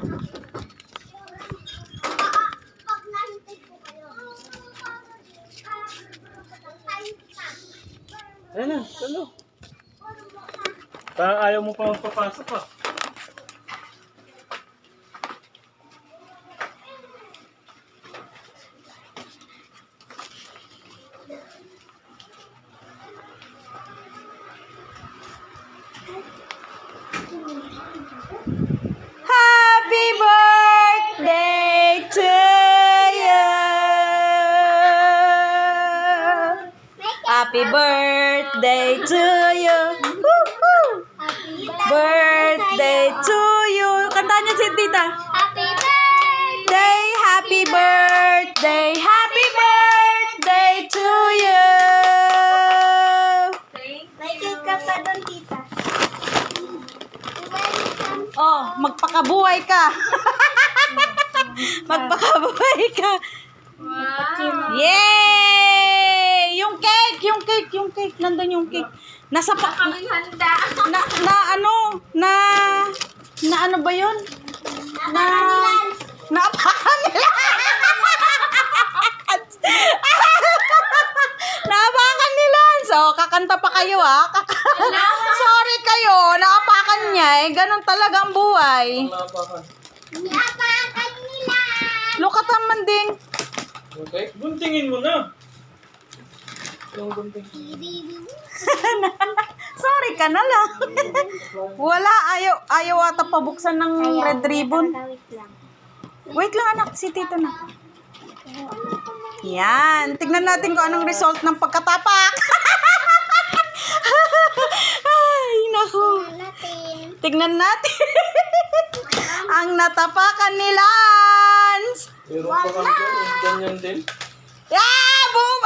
Ayan na, ano? Parang ayaw mo pa magpapasok ah. Happy birthday to you. Happy birthday to you. Woo-hoo. Birthday to you. Kantahan niyo si Tita. Happy birthday! Happy birthday, happy birthday to you. May cake ka pa doon, tita. Oh, magpakabuhay ka. Magpakabuhay ka. Wow! Yay! Yung cake. Nandun yung cake. Nasa pa... Kaming handa. Na ano ba yun? Naapakan nila. Naapakan nila. So, kakanta pa kayo ha. Sorry kayo. Naapakan niya eh. Ganun talaga ang buhay. Napakan. Niapakan nila. Lukatan man din. Okay, guntingin mo na. Yung gunting. Sorry ka na lang. Wala. Ayaw ata pabuksan ng red ribbon. Wait lang anak. Si Tito na. Yan. Tignan natin kung anong result ng pagkatapak. Ay, naku. Tignan natin. Ang natapakan ni Lance. Pero pa kami dyan, ganyan din. Ah! Boom!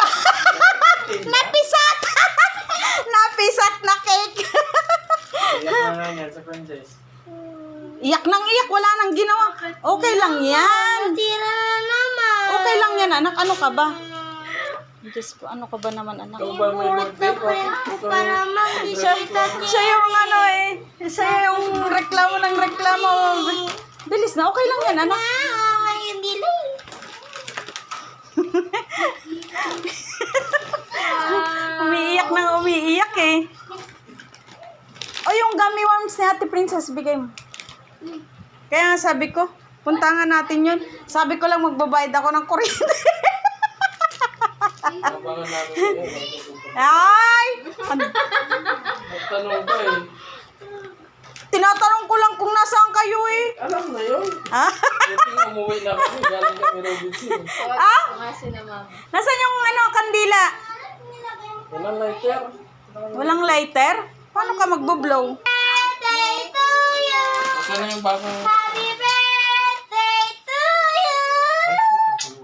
Napisat! Napisat na cake. Iyak na nga yan sa franchise. Iyak nang iyak. Wala nang ginawa. Okay lang yan. Tira na naman. Okay lang yan, anak. Ano ka ba? Diyos ko, ano ka ba naman, anak? Ikaw ba may birthday? Para Siya yung ano eh. Siya yung reklamo ng reklamo. Bilis na. Okay lang yan, anak. Ngayon delay. Umiiyak nang umiiyak eh. O yung gummy worms ni Ate Princess, bigay mo. Kaya nga sabi ko, puntangan natin yun. Sabi ko lang magbabayad ako ng kuryente. Abangan namin yun. Ay! Nagtanong ka eh. Tinatanong ko lang kung nasaan kayo eh. Alam na yun. Ha? Buti umuwi na kami. Galing kami Robinson. Ah? Nasaan yung ano, kandila? Walang lighter. Walang lighter? Paano ka magbo-blow? Birthday to you. Saan na yung bakang... Happy birthday to you.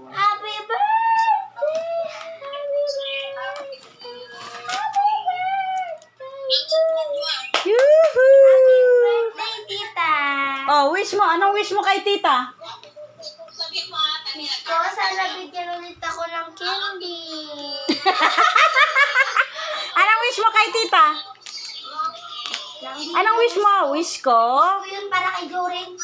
Happy birthday. Happy birthday. Yoo-hoo! Birthday, tita. Oh, wish mo. Anong wish mo kay tita? Wish ko, sana bigyan ulit ako ng candy. Anong wish mo kay tita? Anong wish mo? Wish ko? Ito yun para kay Joren.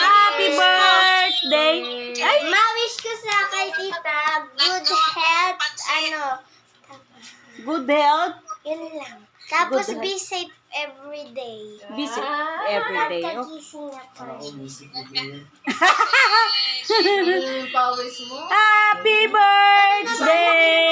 Happy birthday! Ay! Ma-wish ko sa kay tita, good health, Good health. yun lang. Tapos Good health. be safe every day. Busy every day. Okay. Pagkagising na po. Happy birthday